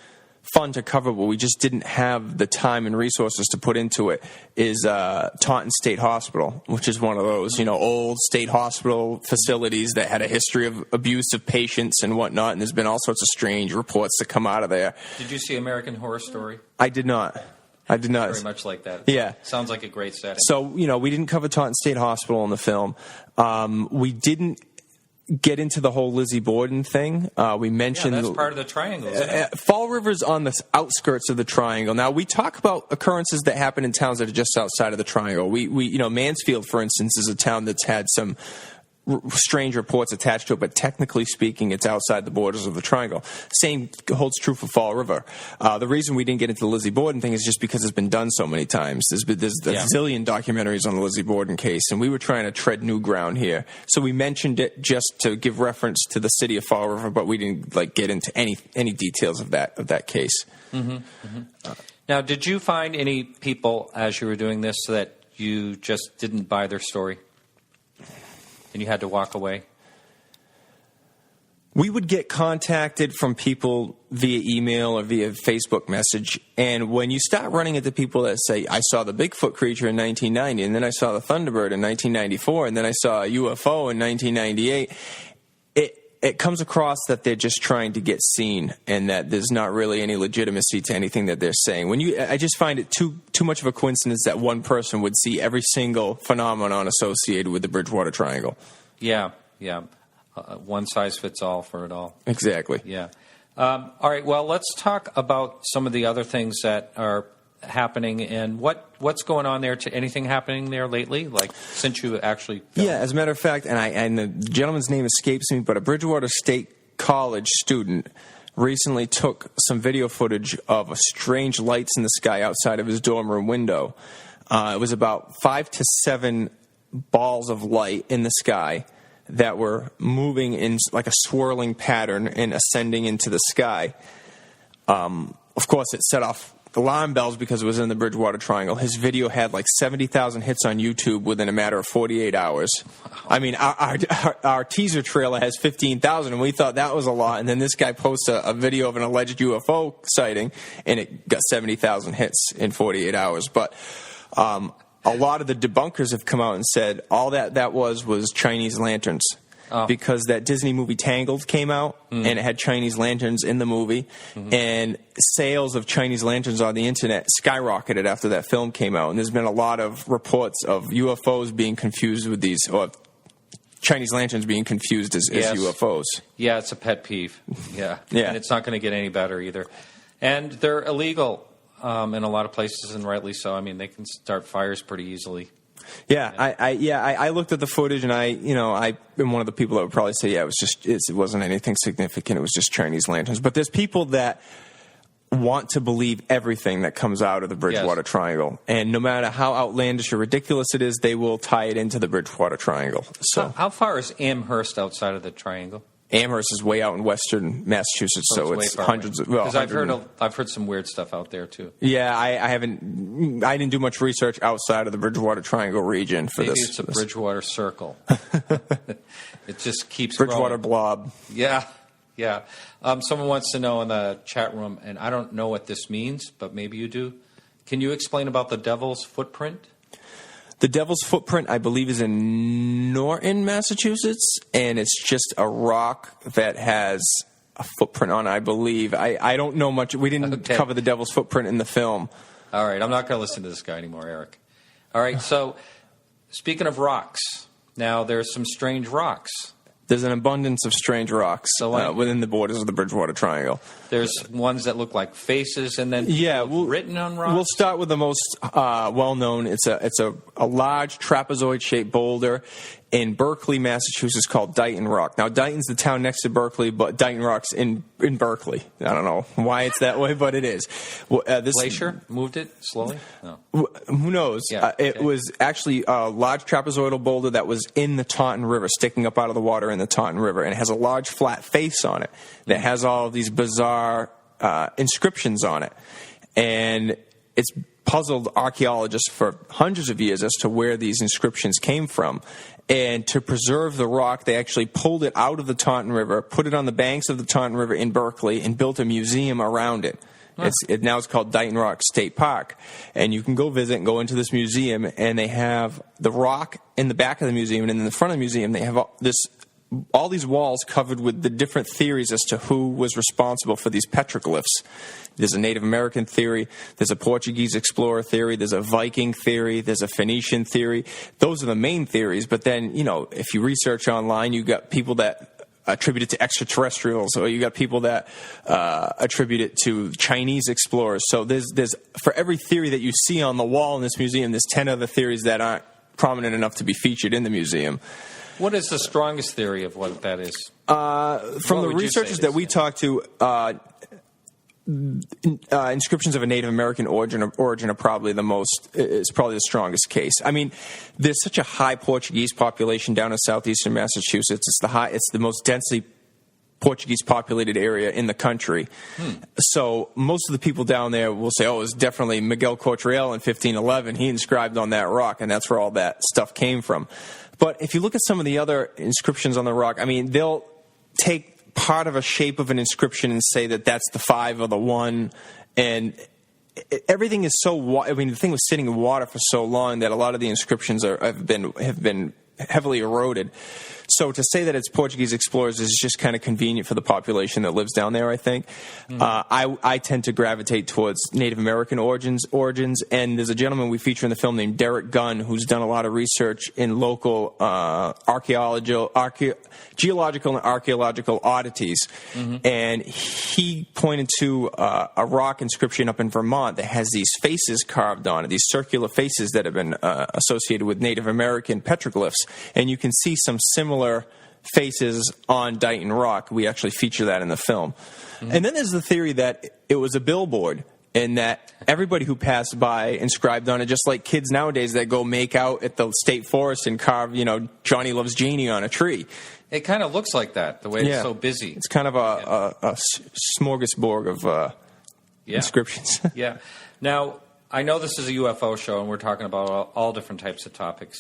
fun to cover, but we just didn't have the time and resources to put into it, is Taunton State Hospital, which is one of those, old state hospital facilities that had a history of abuse of patients and whatnot, and there's been all sorts of strange reports that come out of there. Did you see American Horror Story? I did not. Very much like that. Yeah. Sounds like a great setting. So, we didn't cover Taunton State Hospital in the film. We didn't get into the whole Lizzie Borden thing. We mentioned that's part of the triangle, isn't it? Fall River's on the outskirts of the triangle. Now, we talk about occurrences that happen in towns that are just outside of the triangle. We Mansfield, for instance, is a town that's had some strange reports attached to it, but technically speaking, it's outside the borders of the triangle. Same holds true for Fall River. The reason we didn't get into the Lizzie Borden thing is just because it's been done so many times. There's a zillion documentaries on the Lizzie Borden case, and we were trying to tread new ground here. So we mentioned it just to give reference to the city of Fall River, but we didn't get into any details of that case. Mm-hmm. Mm-hmm. Now, did you find any people as you were doing this that you just didn't buy their story? And you had to walk away? We would get contacted from people via email or via Facebook message, and when you start running into people that say, I saw the Bigfoot creature in 1990, and then I saw the Thunderbird in 1994, and then I saw a UFO in 1998, it comes across that they're just trying to get seen, and that there's not really any legitimacy to anything that they're saying. I just find it too much of a coincidence that one person would see every single phenomenon associated with the Bridgewater Triangle. Yeah. One size fits all for it all. Exactly. Yeah. All right. Well, let's talk about some of the other things that are happening and what's going on there. Anything happening there lately? Like since you actually filmed? Yeah. As a matter of fact, and the gentleman's name escapes me, but a Bridgewater State College student recently took some video footage of strange lights in the sky outside of his dorm room window. It was about 5 to 7 balls of light in the sky that were moving in like a swirling pattern and ascending into the sky. Of course, it set off alarm bells because it was in the Bridgewater Triangle. His video had like 70,000 hits on YouTube within a matter of 48 hours. I mean, our teaser trailer has 15,000, and we thought that was a lot. And then this guy posts a video of an alleged UFO sighting, and it got 70,000 hits in 48 hours. But a lot of the debunkers have come out and said all that was Chinese lanterns. Because that Disney movie Tangled came out, and it had Chinese lanterns in the movie, and sales of Chinese lanterns on the internet skyrocketed after that film came out. And there's been a lot of reports of UFOs being confused with these, or Chinese lanterns being confused as UFOs. Yeah, it's a pet peeve. Yeah. And it's not going to get any better either. And they're illegal in a lot of places, and rightly so. I mean, they can start fires pretty easily. Yeah, I looked at the footage, and I'm one of the people that would probably say, it wasn't anything significant. It was just Chinese lanterns. But there's people that want to believe everything that comes out of the Bridgewater Triangle, and no matter how outlandish or ridiculous it is, they will tie it into the Bridgewater Triangle. So, how far is Amherst outside of the Triangle? Amherst is way out in western Massachusetts, so it's hundreds of. Well, because I've heard some weird stuff out there too. Yeah, I didn't do much research outside of the Bridgewater Triangle region for Maybe this. It's a Bridgewater circle. It just keeps Bridgewater growing. blob. Yeah. Someone wants to know in the chat room, and I don't know what this means, but maybe you do. Can you explain about the Devil's Footprint? The Devil's Footprint, I believe, is in Norton, Massachusetts, and it's just a rock that has a footprint on it, I believe. I don't know much. We didn't cover the Devil's Footprint in the film. All right, I'm not going to listen to this guy anymore, Eric. All right, so speaking of rocks, now there's some strange rocks. There's an abundance of strange rocks within the borders of the Bridgewater Triangle. There's ones that look like faces, and then written on rocks. We'll start with the most well-known. It's a large trapezoid-shaped boulder in Berkeley, Massachusetts, called Dighton Rock. Now, Dighton's the town next to Berkeley, but Dighton Rock's in Berkeley. I don't know why it's that way, but it is. This glacier moved it slowly? No. Who knows? Yeah, It was actually a large trapezoidal boulder that was in the Taunton River, sticking up out of the water in the Taunton River, and it has a large flat face on it that has all of these bizarre inscriptions on it. And it's puzzled archaeologists for hundreds of years as to where these inscriptions came from. And to preserve the rock, they actually pulled it out of the Taunton River, put it on the banks of the Taunton River in Berkeley, and built a museum around it. Huh. Now it's called Dighton Rock State Park. And you can go visit and go into this museum, and they have the rock in the back of the museum, and in the front of the museum they have all these walls covered with the different theories as to who was responsible for these petroglyphs. There's a Native American theory, there's a Portuguese explorer theory, there's a Viking theory, there's a Phoenician theory. Those are the main theories, but then, if you research online, you got people that attribute it to extraterrestrials, or you got people that attribute it to Chinese explorers. So there's for every theory that you see on the wall in this museum, there's 10 other theories that aren't prominent enough to be featured in the museum. What is the strongest theory of what that is? From the researchers that we talked to, inscriptions of a Native American origin are probably the strongest case. I mean, there's such a high Portuguese population down in southeastern Massachusetts. It's the most densely Portuguese populated area in the country. So most of the people down there will say, it's definitely Miguel Cortriel in 1511. He inscribed on that rock, and that's where all that stuff came from. But if you look at some of the other inscriptions on the rock, I mean, they'll take part of a shape of an inscription and say that that's the 5 or the 1, and everything is so. I mean, the thing was sitting in water for so long that a lot of the inscriptions have been heavily eroded. So to say that it's Portuguese explorers is just kind of convenient for the population that lives down there, I think. I tend to gravitate towards Native American origins, and there's a gentleman we feature in the film named Derek Gunn who's done a lot of research in local geological and archaeological oddities. And he pointed to a rock inscription up in Vermont that has these faces carved on it, these circular faces that have been associated with Native American petroglyphs. And you can see some similar faces on Dighton Rock. We actually feature that in the film. And then there's the theory that it was a billboard, and that everybody who passed by inscribed on it, just like kids nowadays that go make out at the state forest and carve, Johnny Loves Jeannie on a tree. It kind of looks like that, the way it's so busy. It's kind of a smorgasbord of inscriptions. Yeah. Now, I know this is a UFO show, and we're talking about all different types of topics.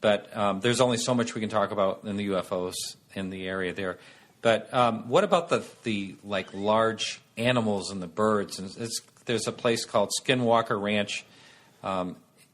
But there's only so much we can talk about in the UFOs in the area there. But what about the large animals and the birds? And there's a place called Skinwalker Ranch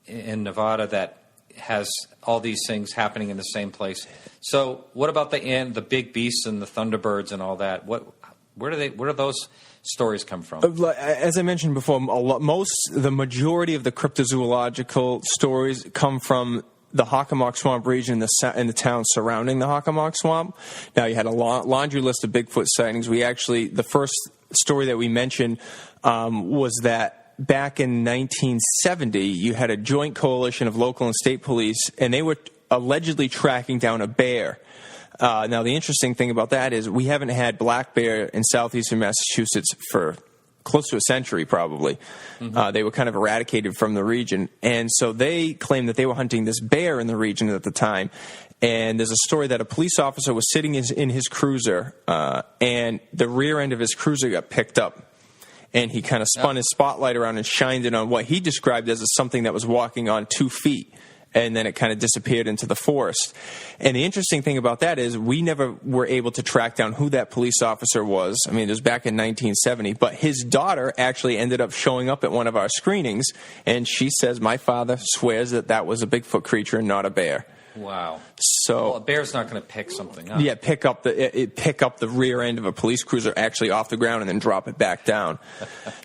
in Nevada that has all these things happening in the same place. So what about the big beasts and the thunderbirds and all that? Where do those stories come from? As I mentioned before, the majority of the cryptozoological stories come from the Hockomock Swamp region and the towns surrounding the Hockomock Swamp. Now, you had a laundry list of Bigfoot sightings. The first story that we mentioned was that back in 1970, you had a joint coalition of local and state police, and they were allegedly tracking down a bear. Now, the interesting thing about that is we haven't had black bear in southeastern Massachusetts for close to a century, probably. They were kind of eradicated from the region. And so they claimed that they were hunting this bear in the region at the time. And there's a story that a police officer was sitting in his cruiser, and the rear end of his cruiser got picked up. And he kind of spun his spotlight around and shined it on what he described as something that was walking on 2 feet. And then it kind of disappeared into the forest. And the interesting thing about that is we never were able to track down who that police officer was. I mean, it was back in 1970. But his daughter actually ended up showing up at one of our screenings, and she says, my father swears that was a Bigfoot creature and not a bear. Wow. So well, a bear's not going to pick something up. Yeah, pick up the rear end of a police cruiser actually off the ground and then drop it back down.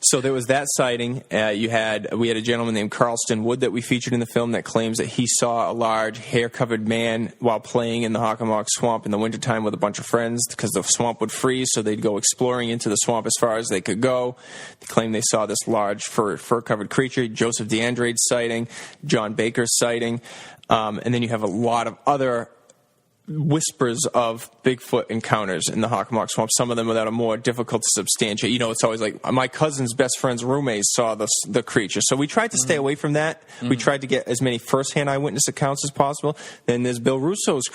So there was that sighting. We had a gentleman named Carlston Wood that we featured in the film that claims that he saw a large hair-covered man while playing in the Hockomock swamp in the wintertime with a bunch of friends because the swamp would freeze, so they'd go exploring into the swamp as far as they could go. They claimed they saw this large fur-covered creature. Joseph DeAndrade's sighting, John Baker's sighting. And then you have a lot of other whispers of Bigfoot encounters in the Hockomock Swamp, some of them that are more difficult to substantiate. You know, it's always like my cousin's best friend's roommate saw the creature. So we tried to stay away from that. We tried to get as many first-hand eyewitness accounts as possible. Then there's Bill Russo's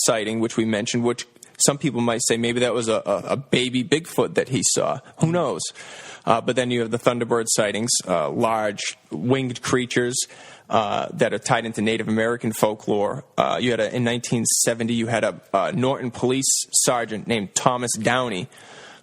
sighting, which we mentioned, which some people might say maybe that was a baby Bigfoot that he saw. Who knows? But then you have the Thunderbird sightings, large winged creatures that are tied into Native American folklore. In 1970, you had a Norton police sergeant named Thomas Downey,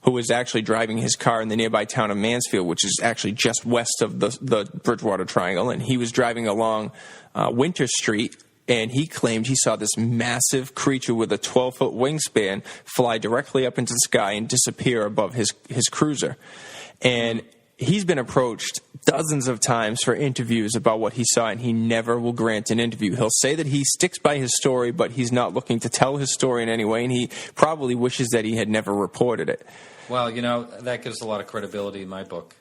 who was actually driving his car in the nearby town of Mansfield, which is actually just west of the Bridgewater Triangle, and he was driving along Winter Street, and he claimed he saw this massive creature with a 12-foot wingspan fly directly up into the sky and disappear above his cruiser. And he's been approached dozens of times for interviews about what he saw, and he never will grant an interview. He'll say that he sticks by his story, but he's not looking to tell his story in any way, and he probably wishes that he had never reported it. Well, you know, that gives a lot of credibility in my book.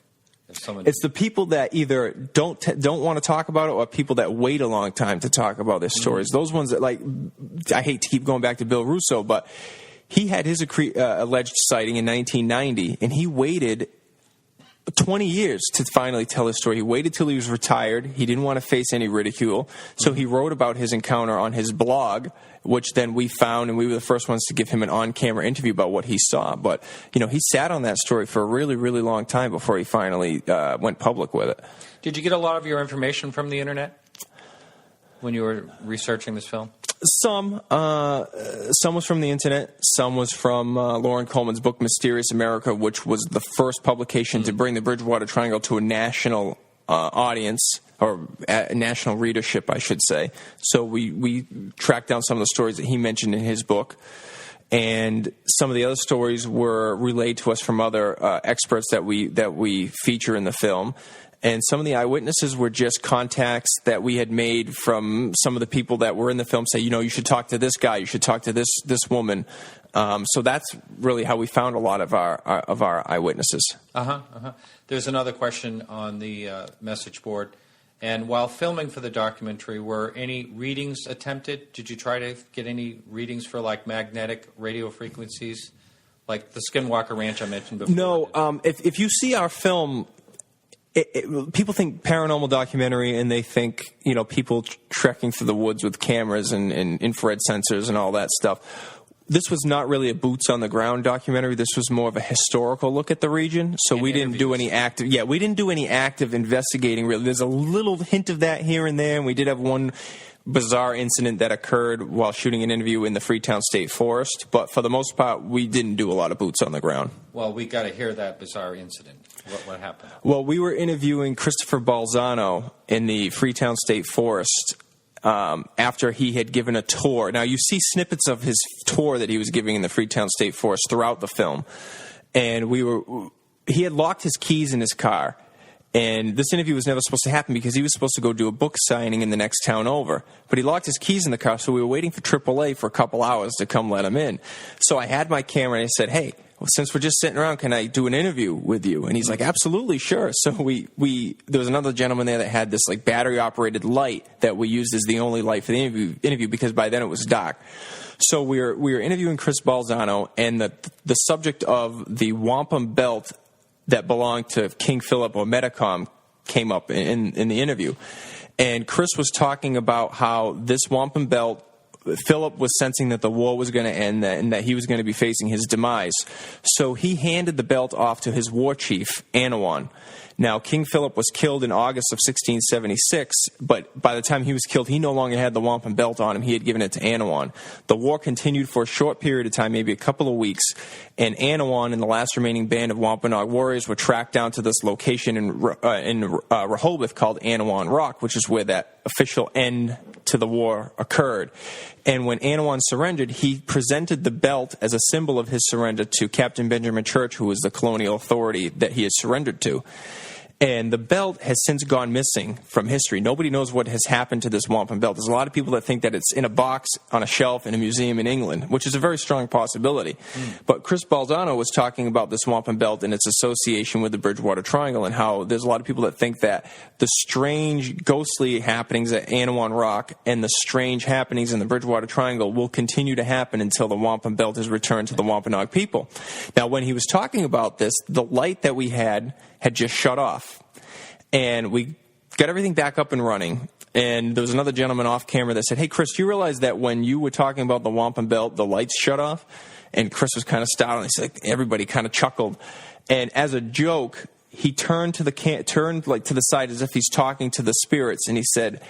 It's the people that either don't want to talk about it, or people that wait a long time to talk about their stories. Those ones that, like, I hate to keep going back to Bill Russo, but he had his alleged sighting in 1990, and he waited 20 years to finally tell his story. He waited till he was retired. He didn't want to face any ridicule, so he wrote about his encounter on his blog, which then we found, and we were the first ones to give him an on-camera interview about what he saw. But, you know, he sat on that story for a really, really long time before he finally went public with it. Did you get a lot of your information from the internet when you were researching this film? Some was from the internet. Some was from Lauren Coleman's book, Mysterious America, which was the first publication to bring the Bridgewater Triangle to a national audience, or a national readership, I should say. So we tracked down some of the stories that he mentioned in his book. And some of the other stories were relayed to us from other experts that we feature in the film. And some of the eyewitnesses were just contacts that we had made from some of the people that were in the film, say, you know, you should talk to this guy, you should talk to this woman. So that's really how we found a lot of our eyewitnesses. There's another question on the message board. And while filming for the documentary, were any readings attempted? Did you try to get any readings for, like, magnetic radio frequencies, like the Skinwalker Ranch I mentioned before? No. If you see our film, people think paranormal documentary, and they think, you know, people trekking through the woods with cameras and infrared sensors and all that stuff. This was not really a boots-on-the-ground documentary. This was more of a historical look at the region. So we didn't do any active... Yeah, we didn't do any active investigating, really. There's a little hint of that here and there, and we did have one bizarre incident that occurred while shooting an interview in the Freetown State Forest. But for the most part, we didn't do a lot of boots on the ground. Well, we got to hear that bizarre incident. What happened? Well, we were interviewing Christopher Balzano in the Freetown State Forest after he had given a tour. Now, you see snippets of his tour that he was giving in the Freetown State Forest throughout the film. And he had locked his keys in his car. And this interview was never supposed to happen because he was supposed to go do a book signing in the next town over. But he locked his keys in the car, so we were waiting for AAA for a couple hours to come let him in. So I had my camera, and I said, hey, well, since we're just sitting around, can I do an interview with you? And he's like, absolutely, sure. So there was another gentleman there that had this, like, battery-operated light that we used as the only light for the interview because by then it was dark. So we were interviewing Chris Balzano, and the subject of the wampum belt that belonged to King Philip or Metacom came up in the interview. And Chris was talking about how this wampum belt, Philip was sensing that the war was going to end and that he was going to be facing his demise. So he handed the belt off to his war chief, Anawan. Now, King Philip was killed in August of 1676, but by the time he was killed, he no longer had the wampum belt on him. He had given it to Anawan. The war continued for a short period of time, maybe a couple of weeks, and Anawan and the last remaining band of Wampanoag warriors were tracked down to this location in Rehoboth called Anawan Rock, which is where that official end to the war occurred. And when Anawan surrendered, he presented the belt as a symbol of his surrender to Captain Benjamin Church, who was the colonial authority that he had surrendered to. And the belt has since gone missing from history. Nobody knows what has happened to this wampum belt. There's a lot of people that think that it's in a box on a shelf in a museum in England, which is a very strong possibility. But Chris Baldano was talking about this wampum belt and its association with the Bridgewater Triangle, and how there's a lot of people that think that the strange ghostly happenings at Anawan Rock and the strange happenings in the Bridgewater Triangle will continue to happen until the wampum belt is returned to the Wampanoag people. Now, when he was talking about this, the light that we had just shut off. And we got everything back up and running. And there was another gentleman off camera that said, "Hey, Chris, do you realize that when you were talking about the wampum belt, the lights shut off?" And Chris was kind of startled. He said, everybody kind of chuckled. And as a joke, he turned to the side as if he's talking to the spirits, and he said,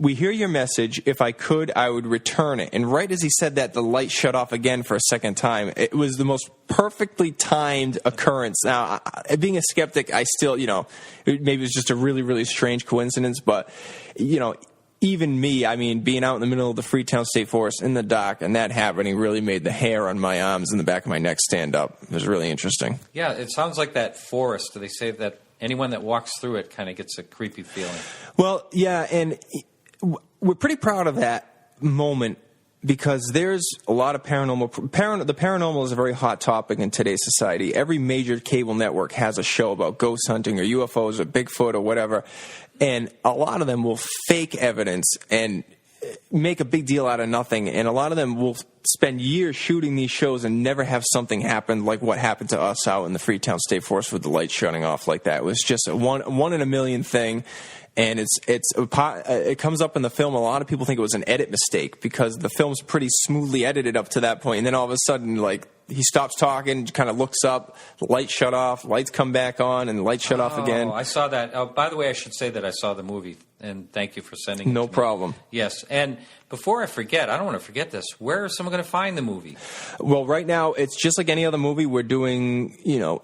"We hear your message. If I could, I would return it." And right as he said that, the light shut off again for a second time. It was the most perfectly timed occurrence. Now, being a skeptic, I still, maybe it was just a really, really strange coincidence. But, even me, being out in the middle of the Freetown State Forest in the dark and that happening really made the hair on my arms and the back of my neck stand up. It was really interesting. Yeah, it sounds like that forest. They say that anyone that walks through it kind of gets a creepy feeling. Well, yeah, and we're pretty proud of that moment because there's a lot of paranormal. The paranormal is a very hot topic in today's society. Every major cable network has a show about ghost hunting or UFOs or Bigfoot or whatever, and a lot of them will fake evidence and make a big deal out of nothing, and a lot of them will spend years shooting these shows and never have something happen like what happened to us out in the Freetown State Forest with the lights shutting off like that. It was just a one in a million thing. And it comes up in the film. A lot of people think it was an edit mistake because the film's pretty smoothly edited up to that point. And then all of a sudden, he stops talking, kind of looks up, the lights shut off, lights come back on, and the lights shut off again. Oh, I saw that. Oh, by the way, I should say that I saw the movie, and thank you for sending it to me. No problem. Yes, and before I forget, I don't want to forget this, where is someone going to find the movie? Well, right now, it's just like any other movie. We're doing,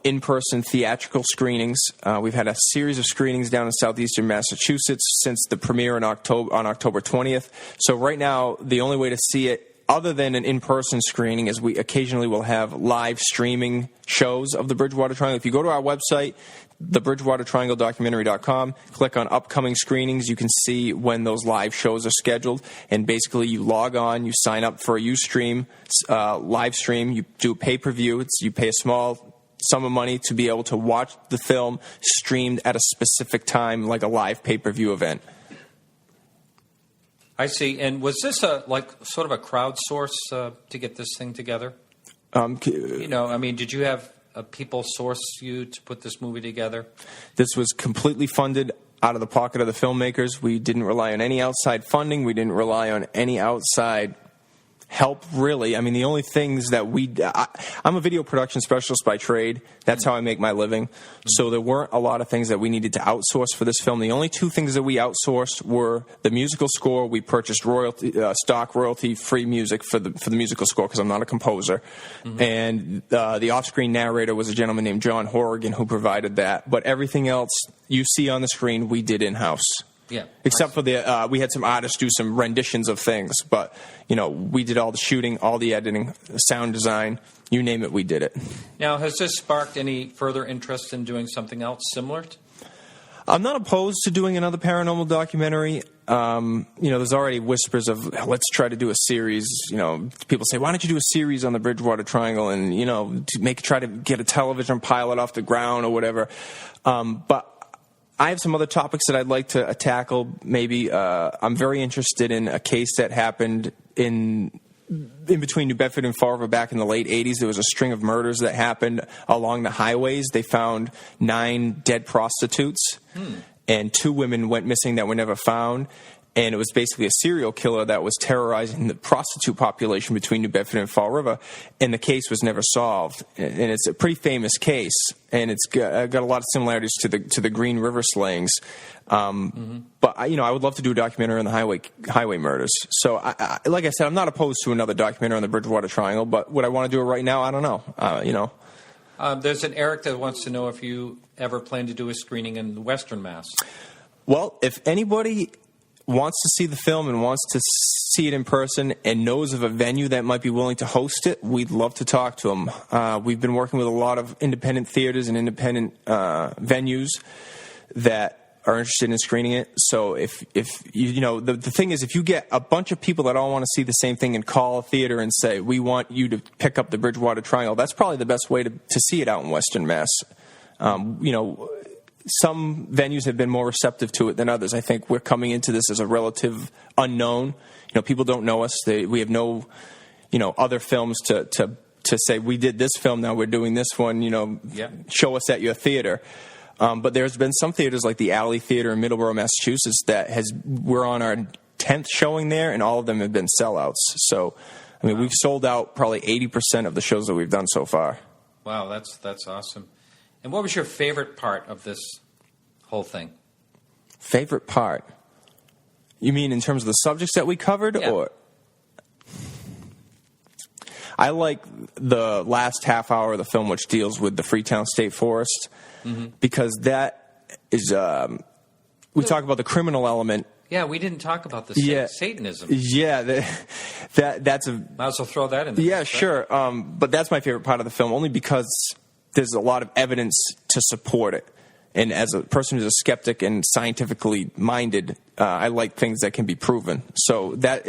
in-person theatrical screenings. We've had a series of screenings down in southeastern Massachusetts since the premiere on October 20th. So right now, the only way to see it, other than an in-person screening, is we occasionally will have live streaming shows of the Bridgewater Triangle. If you go to our website, thebridgewatertriangledocumentary.com, click on upcoming screenings, you can see when those live shows are scheduled. And basically, you log on, you sign up for a Ustream live stream, you do a pay-per-view. You pay a small sum of money to be able to watch the film streamed at a specific time, like a live pay-per-view event. I see. And was this sort of a crowdsource to get this thing together? Did you have people source you to put this movie together? This was completely funded out of the pocket of the filmmakers. We didn't rely on any outside funding. We didn't rely on any outside help, really. The only things that I'm a video production specialist by trade. That's how I make my living. So there weren't a lot of things that we needed to outsource for this film. The only two things that we outsourced were the musical score. We purchased stock royalty-free music for the musical score because I'm not a composer. Mm-hmm. And the off-screen narrator was a gentleman named John Horrigan who provided that. But everything else you see on the screen, we did in-house. Yeah. Except for we had some artists do some renditions of things, but we did all the shooting, all the editing, sound design, you name it, we did it. Now, has this sparked any further interest in doing something else similar? I'm not opposed to doing another paranormal documentary. There's already whispers of let's try to do a series. People say, why don't you do a series on the Bridgewater Triangle and try to get a television pilot off the ground or whatever. But I have some other topics that I'd like to tackle. Maybe I'm very interested in a case that happened in in between New Bedford and Fall River back in the late 80s, there was a string of murders that happened along the highways. They found 9 dead prostitutes, and 2 women went missing that were never found. And it was basically a serial killer that was terrorizing the prostitute population between New Bedford and Fall River, and the case was never solved. And it's a pretty famous case, and it's got a lot of similarities to the Green River slayings. But I would love to do a documentary on the highway murders. So, like I said, I'm not opposed to another documentary on the Bridgewater Triangle. But would I want to do it right now? I don't know. There's an Eric that wants to know if you ever plan to do a screening in Western Mass. Well, if anybody wants to see the film and wants to see it in person and knows of a venue that might be willing to host it, we'd love to talk to them. We've been working with a lot of independent theaters and independent venues that are interested in screening it. So if the thing is, if you get a bunch of people that all want to see the same thing and call a theater and say, we want you to pick up the Bridgewater Triangle, that's probably the best way to see it out in Western Mass. Some venues have been more receptive to it than others. I think we're coming into this as a relative unknown. People don't know us. We have no, other films to say we did this film. Now we're doing this one. Show us at your theater. But there's been some theaters like the Alley Theater in Middleborough, Massachusetts, we're on our 10th showing there, and all of them have been sellouts. So, we've sold out probably 80% of the shows that we've done so far. Wow, that's awesome. And what was your favorite part of this whole thing? Favorite part? You mean in terms of the subjects that we covered? Yeah. Or I like the last half hour of the film, which deals with the Freetown State Forest, because that is, we talk about the criminal element. Yeah, we didn't talk about the Satanism. Yeah, that's a... Might as well throw that in there. Yeah, sure. But that's my favorite part of the film, only because there's a lot of evidence to support it. And as a person who's a skeptic and scientifically minded, I like things that can be proven. So that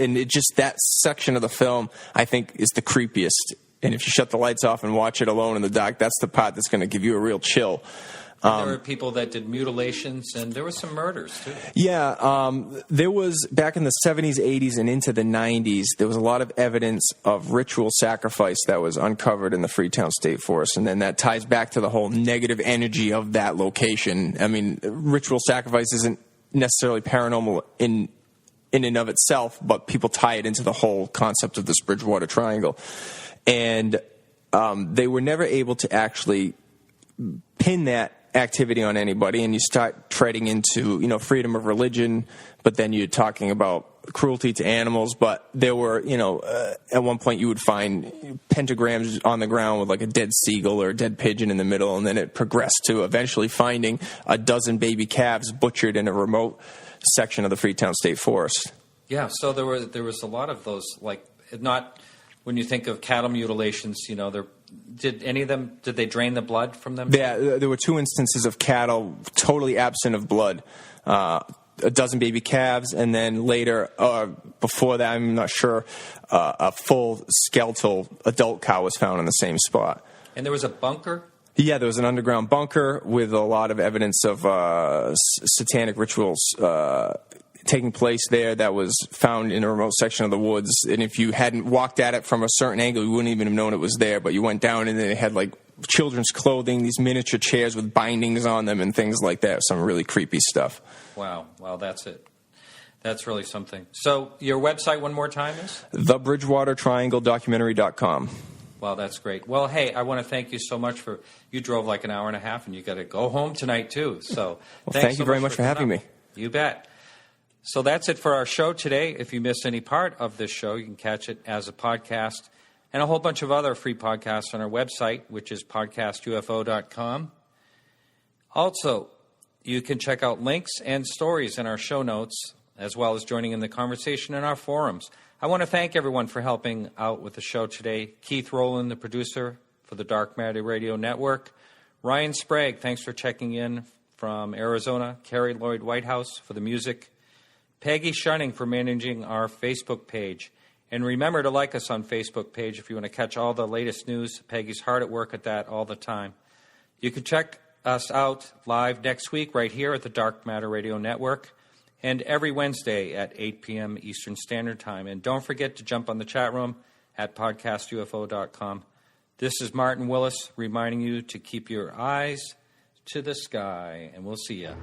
section of the film, I think, is the creepiest. And if you shut the lights off and watch it alone in the dark, that's the part that's going to give you a real chill. There were people that did mutilations, and there were some murders, too. Yeah, there was, back in the 70s, 80s, and into the 90s, there was a lot of evidence of ritual sacrifice that was uncovered in the Freetown State Forest, and then that ties back to the whole negative energy of that location. Ritual sacrifice isn't necessarily paranormal in and of itself, but people tie it into the whole concept of this Bridgewater Triangle. And they were never able to actually pin that activity on anybody, and you start treading into freedom of religion, but then you're talking about cruelty to animals. But there were at one point you would find pentagrams on the ground with like a dead seagull or a dead pigeon in the middle, and then it progressed to eventually finding a dozen baby calves butchered in a remote section of the Freetown State Forest. Yeah, so there was a lot of those, like, not when you think of cattle mutilations, did any of them, did they drain the blood from them? Yeah, there were 2 instances of cattle totally absent of blood. A dozen baby calves, and then later, before that, I'm not sure, a full skeletal adult cow was found in the same spot. And there was a bunker? Yeah, there was an underground bunker with a lot of evidence of satanic rituals taking place there that was found in a remote section of the woods. And if you hadn't walked at it from a certain angle, you wouldn't even have known it was there. But you went down, and then it had like children's clothing, these miniature chairs with bindings on them and things like that. Some really creepy stuff. Wow, that's it. That's really something. So your website one more time is? TheBridgewaterTriangleDocumentary.com. Wow, that's great. Well, hey, I want to thank you so much you drove like an hour and a half, and you got to go home tonight too. So thank you very much for having me. You bet. So that's it for our show today. If you missed any part of this show, you can catch it as a podcast and a whole bunch of other free podcasts on our website, which is podcastufo.com. Also, you can check out links and stories in our show notes, as well as joining in the conversation in our forums. I want to thank everyone for helping out with the show today. Keith Rowland, the producer for the Dark Matter Radio Network. Ryan Sprague, thanks for checking in from Arizona. Carrie Lloyd Whitehouse for the music. Peggy Shunning for managing our Facebook page. And remember to like us on Facebook page if you want to catch all the latest news. Peggy's hard at work at that all the time. You can check us out live next week right here at the Dark Matter Radio Network, and every Wednesday at 8 p.m. Eastern Standard Time. And don't forget to jump on the chat room at podcastufo.com. This is Martin Willis reminding you to keep your eyes to the sky, and we'll see you.